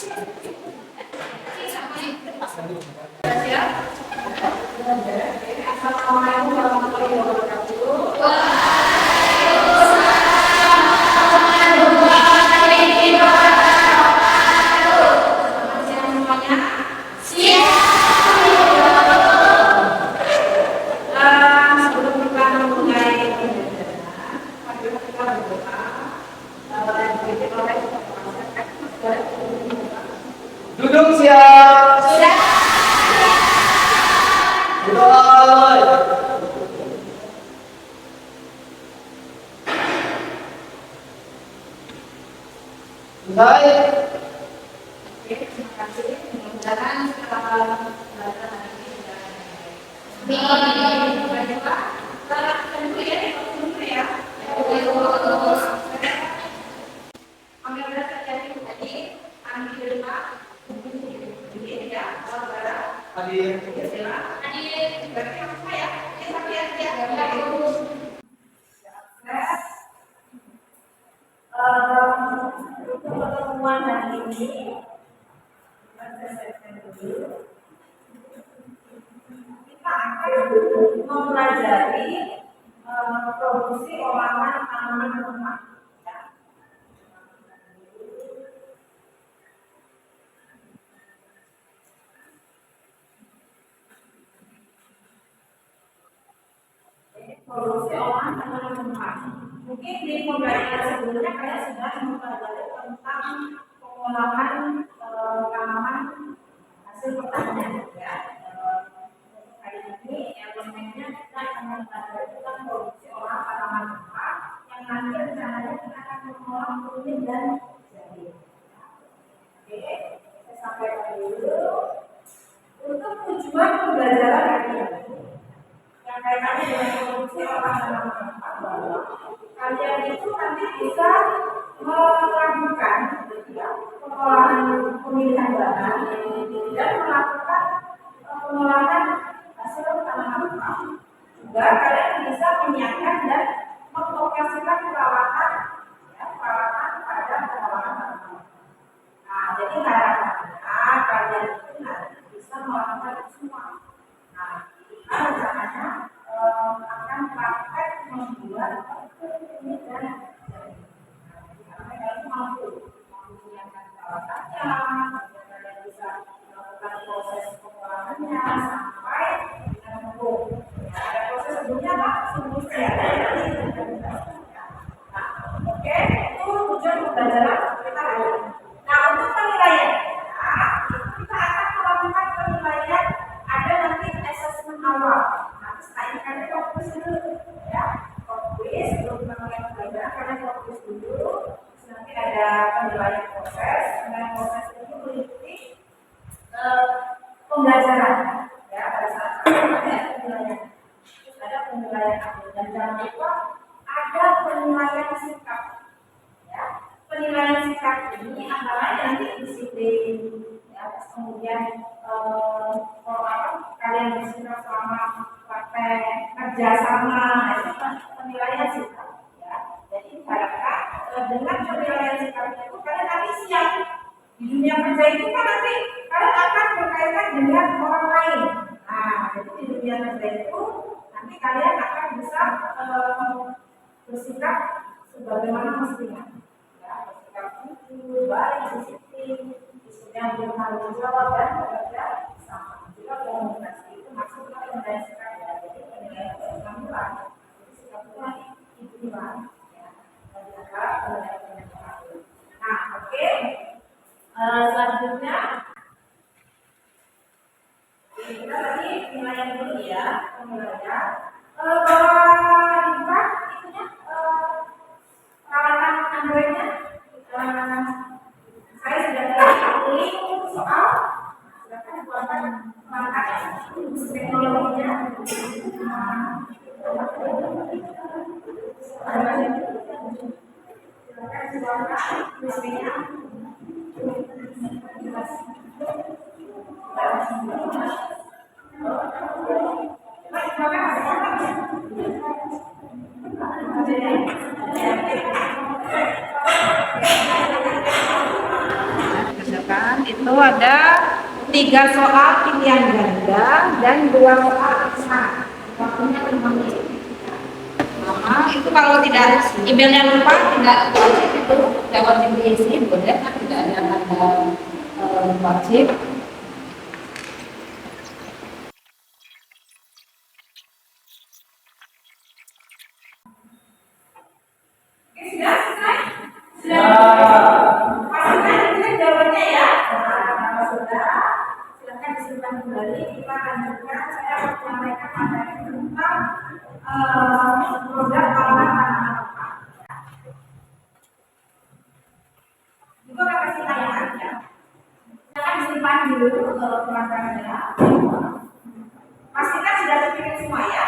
Assalamualaikum warahmatullahi wabarakatuh. Duduk siap. Siap. Mulai. Selesai. Oke, terima kasih. Mudah-mudahan setelah belajar hari ini sudah baik. Pak, tunggu ya, tunggu ya. Ambil berat terjadi tadi, ambil Pak. Ini ya, Hadir. hadir. Berarti apa ya? Kita lihat ya. Untuk pertemuan hari ini, kita selesaikan dulu. Kita akan mempelajari produksi olahan tanaman rumah. Produksi olahan tanaman rumah. Mungkin di pembelajaran sebelumnya kalian sudah mempelajari tentang pengolahan tanaman hasil pertanian ya. Hari ini elemennya kita akan mempelajari tentang produksi olahan tanaman rumah yang nanti rencananya kita akan mengolah kunyit dan jahe. Oke, saya sampaikan dulu untuk tujuan pembelajaran hari ini yang kaitannya dengan produksi olahan tanaman rumah. Kalian itu nanti bisa melakukan pengolahan pemilihan bahan dan melakukan pengolahan hasil tanaman rumah. Juga kalian bisa menyiapkan dan mengoperasikan peralatan pada pengolahan tanaman. Nah, jadi harapannya kalian itu nanti bisa melakukan itu semua. Nah, kita rencananya akan praktek membuat ini dan karena kalian mampu menyiapkan peralatannya, kalian bisa melakukan proses pengolahannya sampai dengan empuk. Ada proses sebelumnya Pak, sebelumnya nah, oke, itu tujuan pembelajaran kita hari ini. Nah, untuk penilaian kita akan melakukan penilaian, ada nanti assessment awal. Nanti setelah ini kalian fokus dulu ya, fokus sebelum kita mulai pembelajaran kalian fokus dulu. Terus nanti ada penilaian proses, penilaian proses itu meliputi pembelajaran ya pada saat penilaian. Terus ada penilaian akhir dan jangan lupa ada penilaian sikap. Ya, penilaian sikap ini antara nanti disiplin, ya, kemudian kalian bersikap selama praktek kerjasama, itu penilaian sikap. Ya, jadi harapkan dengan penilaian sikap itu kalian nanti siap di dunia kerja itu kan nanti kalian akan berkaitan dengan orang lain. Nah, jadi di dunia kerja itu nanti kalian akan bisa bersikap sebagaimana mestinya. Ya, bersikap jujur, baik, disiplin, yang bertanggung jawab dan bekerja sama. Jika komunikasi itu maksudnya penilaian sikap ya, jadi penilaian itu penilaian. Jadi sikap itu nanti dibuat ya, dan ada penilaian. Nah, oke. Selanjutnya kita tadi penilaian dulu ya, penilaian. Bahwa itunya peralatan Androidnya saya sudah pilih soal silakan buatkan perangkat teknologinya. Silakan buatkan USB-nya. Baik, terima kasih. itu ada 3 soal pilihan ganda dan 2 soal iseng. Waktunya 5 menit. Nah, itu kalau tidak emailnya lupa, tidak wajib itu tidak wajib diisi, boleh kan tidak ada tanda wajib. Sudah selesai? Pastikan kita jawabannya ya. Nah, sudah, silakan disimpan kembali. Kita lanjutkan. Saya akan menyampaikan materi tentang program pengelolaan tanaman. Juga akan kasih tayangan ya. Silakan disimpan dulu perangkatnya. Pastikan sudah terpilih semua ya.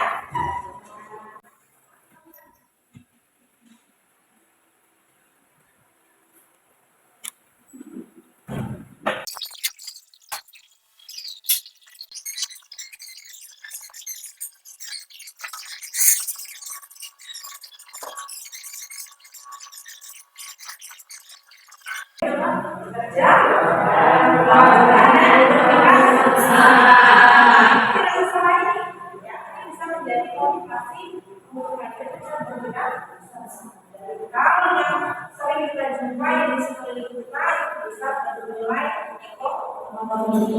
Kalau yang sering kita jumpai di sekeliling kita itu bisa bernilai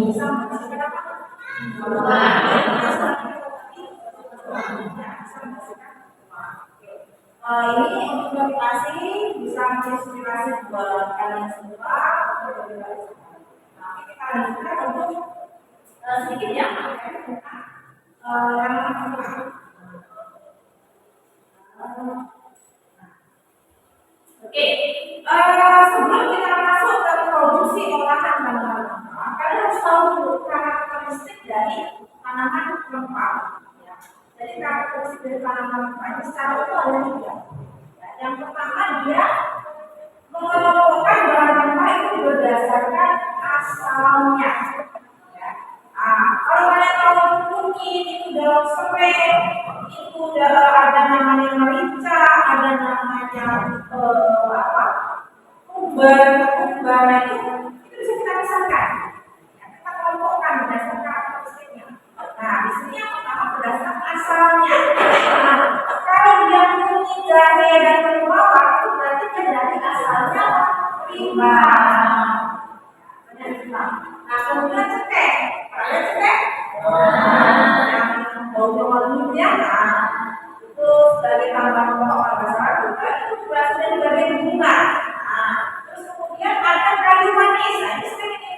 bisa menghasilkan apa? Ini untuk motivasi bisa menginspirasi buat kalian semua. Nah, kita lanjutkan untuk sedikit ya. Oke, sebelum kita masuk ke produksi olahan tanaman rempah, kalian harus tahu dulu karakteristik dari tanaman rempah. Ya. Jadi karakteristik dari tanaman rempah ini secara umum ada 3. Ya, yang pertama dia mengelompokkan bahan rempah itu berdasarkan asalnya. Ya. Nah, kalau kalian tahu mungkin itu dalam serai, itu udah ada namanya merica, ada namanya kumbar itu bisa kita pesankan. Ya, kita kelompokkan berdasarkan karakteristiknya. Nah, di sini yang pertama berdasarkan asalnya. Nah, kalau dia kuning, jahe dan berwarna itu berarti dia dari asalnya rimba. Nah, kemudian cetek. Ada cetek? Bau-baunya itu sebagai tambahan pokok pada saat juga itu berasal dari bagian bunga. Nah, terus kemudian ada kayu manis. Nah, ini sering ini.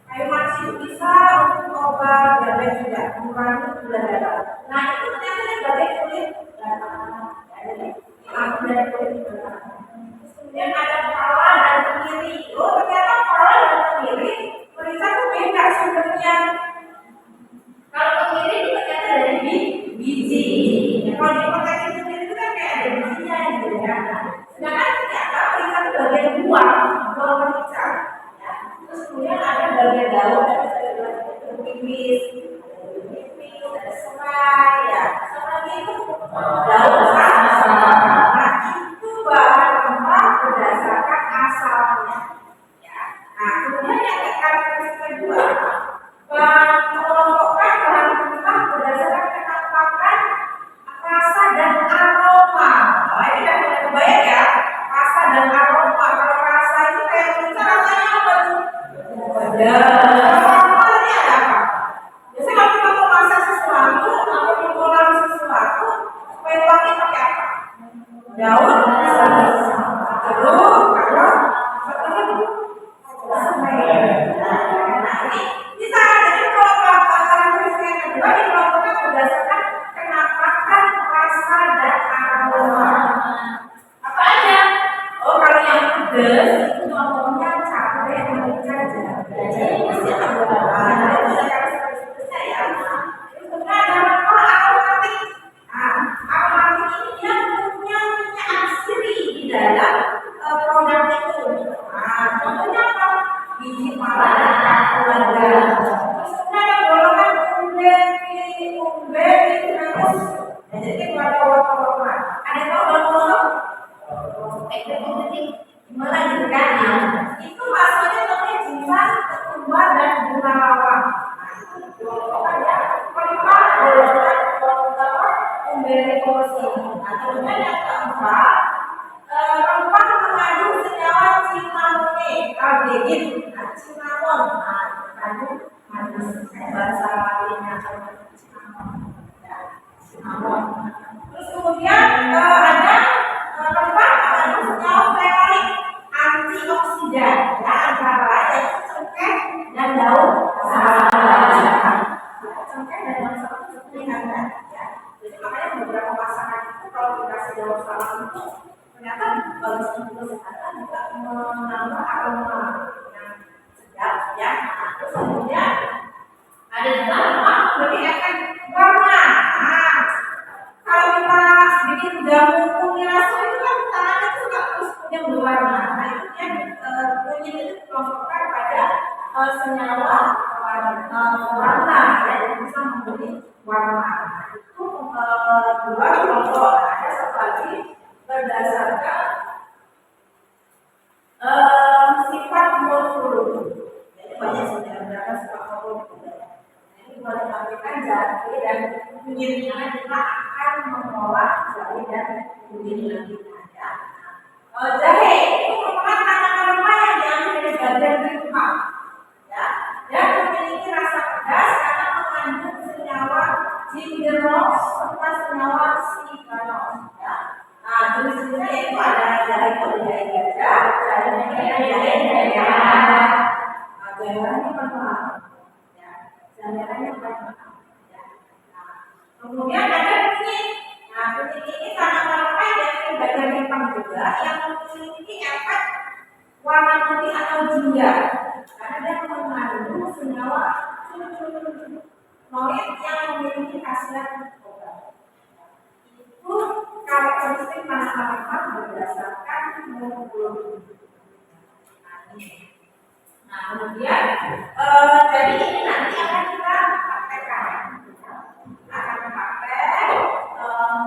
Kayu manis itu bisa untuk obat diabetes juga, mengurangi gula darah. Nah, itu ternyata dari bagian kulit darah. Jadi, diambil dari kulit darah. Terus kemudian ada pala dan kemiri. Oh, ternyata pala dan kemiri mereka tuh beda sumbernya. Kalau kemiri itu ternyata dari biji. Ya, kalau dipakai kemiri itu kan kayak ada bijinya gitu ya. Sedangkan ternyata mereka itu bagian buah merica. Ya. Terus kemudian ada bagian daun, ada pimis, ada serai, ya. Serai itu daun nah itu bahan rempah berdasarkan asalnya. Ya. Nah, kemudian yang karakteristik kedua, mengelompokkan bahan rempah berdasarkan kenampakan, rasa dan aroma. Oh, ini kan sudah kebayang ya, rasa dan aroma. Kalau rasa itu kayak kita rasanya apa tuh? Aroma ini ada apa? Biasanya kalau kita mau masak sesuatu atau mengolah sesuatu supaya wangi pakai apa? Daun, jeruk, kalau bisa jadi kalau karakteristik yang kedua dikelompokkan berdasarkan kenampakan, rasa dan aroma. Apa aja? Oh, kalau yang pedas itu contohnya cabai, merica, jahe. Jadi mesti ada karakteristiknya ya. Terus kemudian ada rempah aromatik. Nah, aromatik ini dia punya minyak asri di dalam produk itu. Nah, contohnya apa? Biji pala dan keluarga. Terus kemudian ada golongan umberi, terus jadi keluarga warna-warna. Ada yang tahu golongan ekonomi melanjutkan itu maksudnya namanya jimat aldehyid, cinnamon, kandung manis, bahasa lainnya cinnamon, ya, cinnamon. Terus kemudian ada rempah mengandung senyawa flavonoid antioksidan, ya, antara yaitu cengkeh dan daun salam. Cengkeh dan daun salam itu sebenarnya ada, ya. Jadi makanya beberapa pasangan itu kalau dikasih daun salam itu ternyata bagus untuk kesehatan, juga menambah aroma yang sedap, ya. Terus kemudian ada juga lebih akan warna. Kalau kita bikin jamu kunyit itu kan tangannya suka terus kemudian berwarna. Nah itu yang kunyit itu dikelompokkan pada senyawa warna, ya, yang bisa memberi warna. Itu dua kelompok. Ada satu lagi berdasarkan sifat morfologi. Jadi banyak sebenarnya sifat morfologi. Jadi boleh ditampilkan jari dan kunyitnya kita akan mengolah jari dan kunyitnya kita. Jahe itu merupakan tanaman rempah yang diambil dari bagian rempah, ya, dan memiliki rasa pedas karena mengandung senyawa gingerol serta senyawa siganos, ya. Nah, jenis-jenisnya itu ada jahe gajah, jahe merah. Nah, jahe pertama, ya, jahe pertama, ya. Nah, kemudian ada kunyit. Nah, kunyit ini tanaman rempah dari bagian rempah juga yang memiliki efek warna putih atau jingga karena dia mengandung senyawa flavonoid yang memiliki khasiat obat. Itu karakteristik tanaman rempah berdasarkan morfologi. Nah, kemudian jadi ini nanti akan kita praktekkan. Akan pakai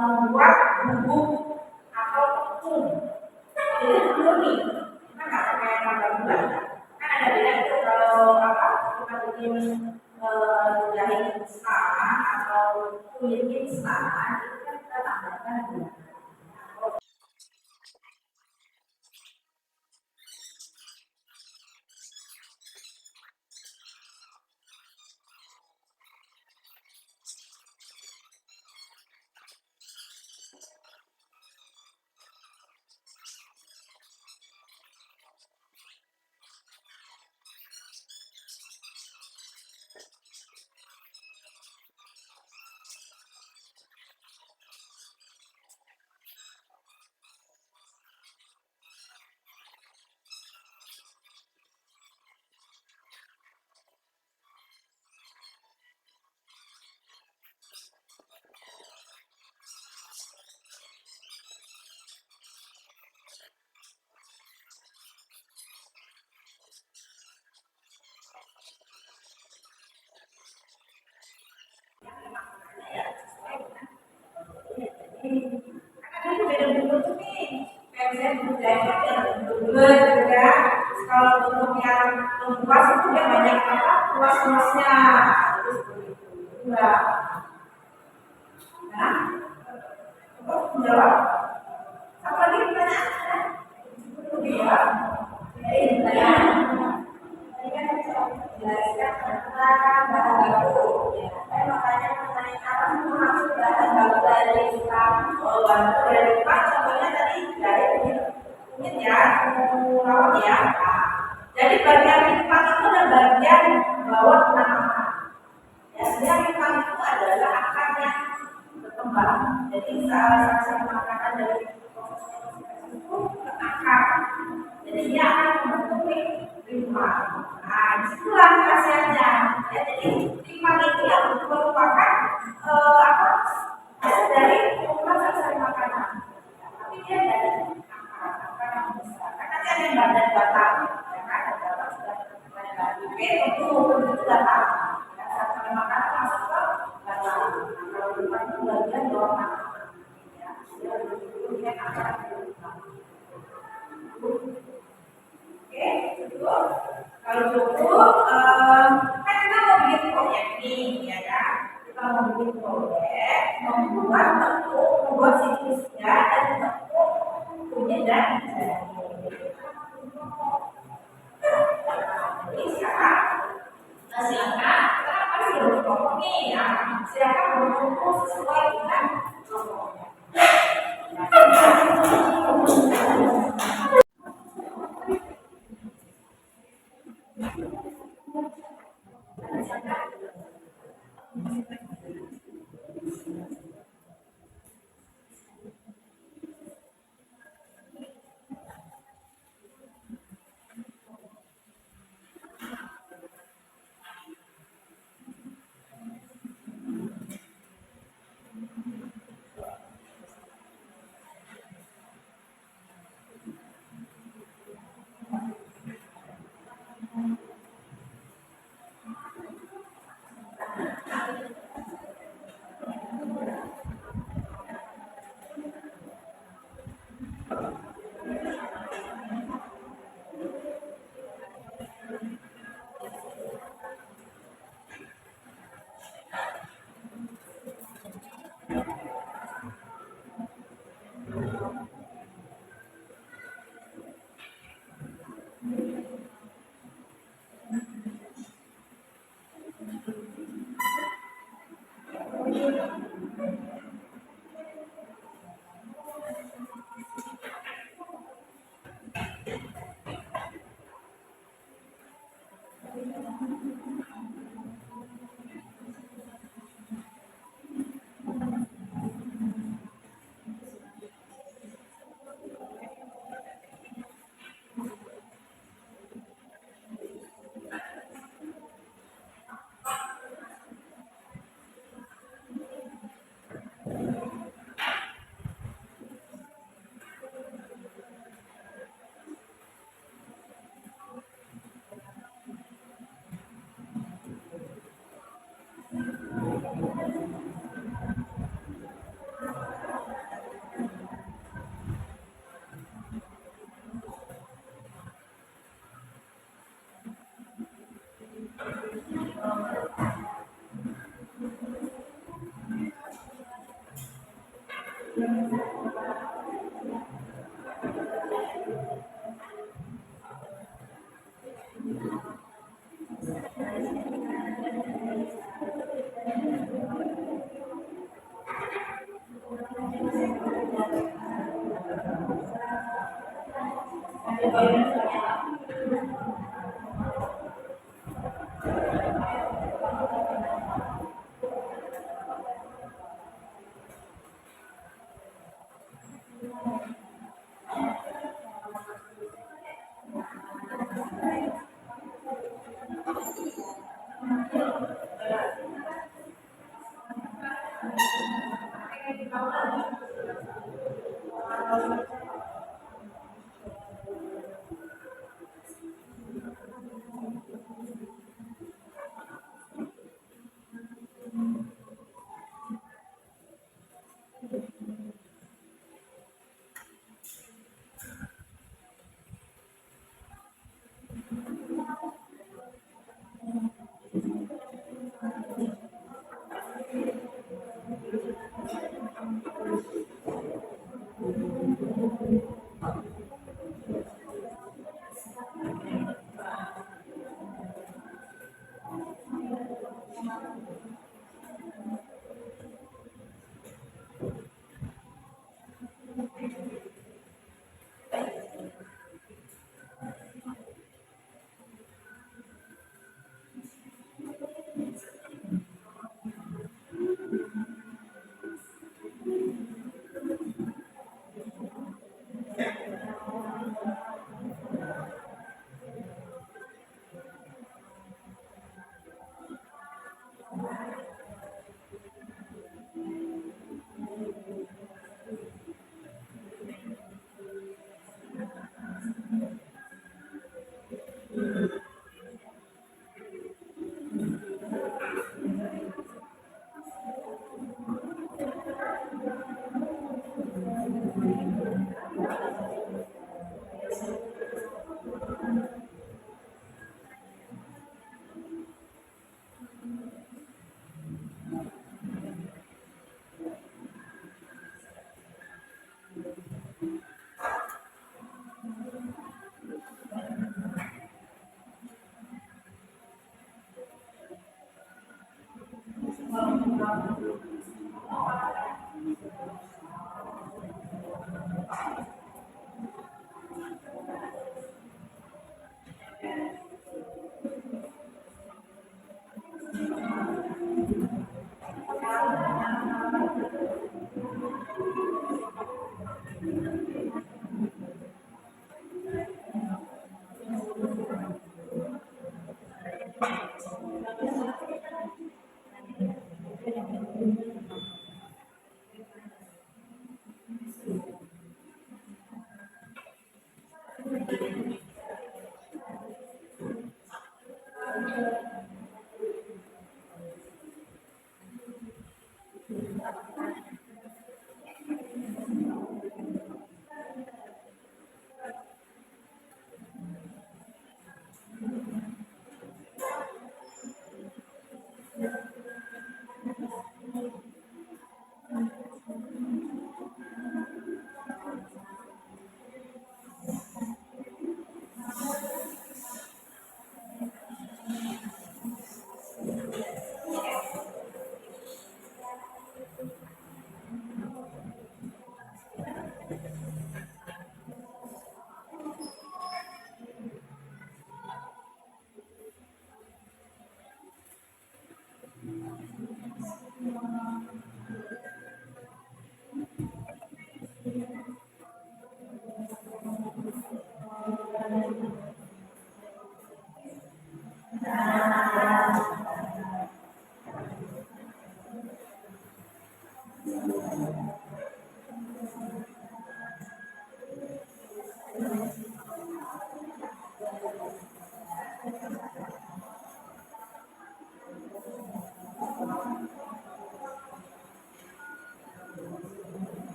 membuat bubuk atau tepung. Jadi murni. Kita nggak pakai tambah gula. Kan ada beda itu kalau kita bikin jahe instan atau kunyit instan itu kan kita tambahkan gula. Kalau bentuk yang luas itu dia banyak luas-luasnya. Enggak. Nah, menjawab. Apa lagi pertanyaan? Iya. Tadi kan jelaskan tentang bahan baku. Saya makanya mengenai apa maksud bahan baku dari Jepang. Dari Jepang contohnya tadi dari kunyit ya, rawon ya. Jadi bagian limpah itu adalah bagian bawah tanaman. Ya, dia limpah itu adalah akar yang berkembang. Jadi salah satu makanan dari proses itu ke akar. Jadi dia akan membentuk limpah. Nah, disitulah khasiatnya. Ya, jadi limpah itu yang merupakan dari proses makanan. Tapi dia dari akar yang besar. Karena dia ada badan batang. Oke, itu datang. Saat kami makan masuk ke batang. Kalau depan itu bagian bawah makanan. Ya, dia akan oke, cukup. Kalau cukup, kan kita mau bikin proyek nih, ya kan? Kita mau bikin proyek, membuat bentuk, membuat siklusnya dan bentuk kunyit dan jahe.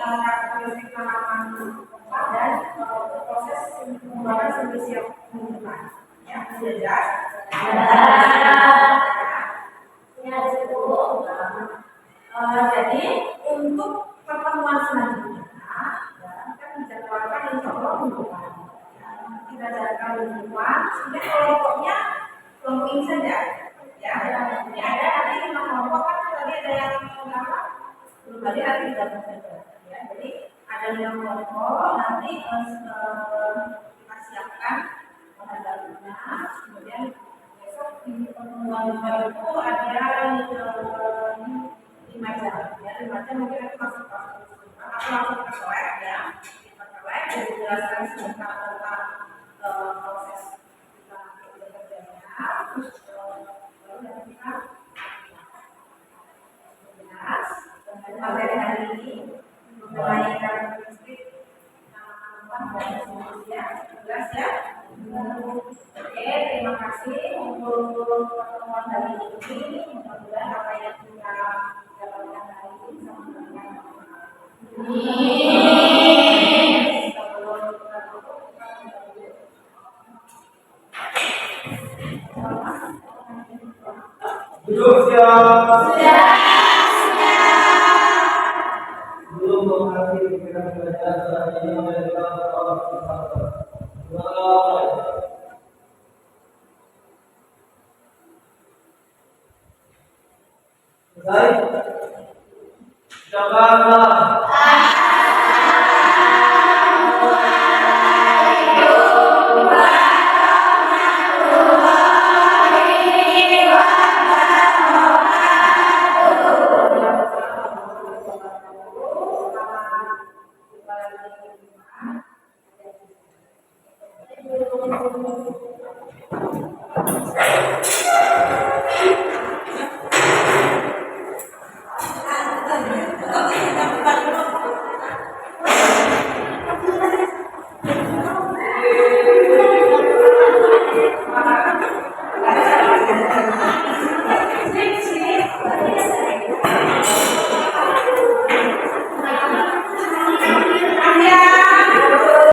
karakteristik tanaman dan proses pembuatan sendiri yang menentukan. Ya, sudah jelas. Jadi untuk pertemuan selanjutnya kita menjadwalkan insya Allah minggu depan. Kita jadwalkan minggu depan, sehingga kelompoknya kelompok ini saja. Ya, ini ada nanti 5 kelompok kan tadi ada yang berapa? Belum tadi ada 3 saja. Ya, jadi ada 5 kelompok nanti kita siapkan bahan bakunya, kemudian besok di pertemuan itu ada 5 jam. Ya, 5 jam mungkin aku masuk aku langsung ke lab ya, kita ke lab dan dijelaskan sebentar tentang proses kita bekerjanya, terus baru nanti kita bahas dengan materi hari ini mengenai karakteristik perempuan dan manusia. Jelas ya? Oke, terima kasih untuk pertemuan hari ini. Mudah-mudahan apa yang kita dapatkan hari ini bisa memberikan manfaat. Duduk siap. Belum menghadiri pikiran belajar ini adalah Allah kita. Baik. Coba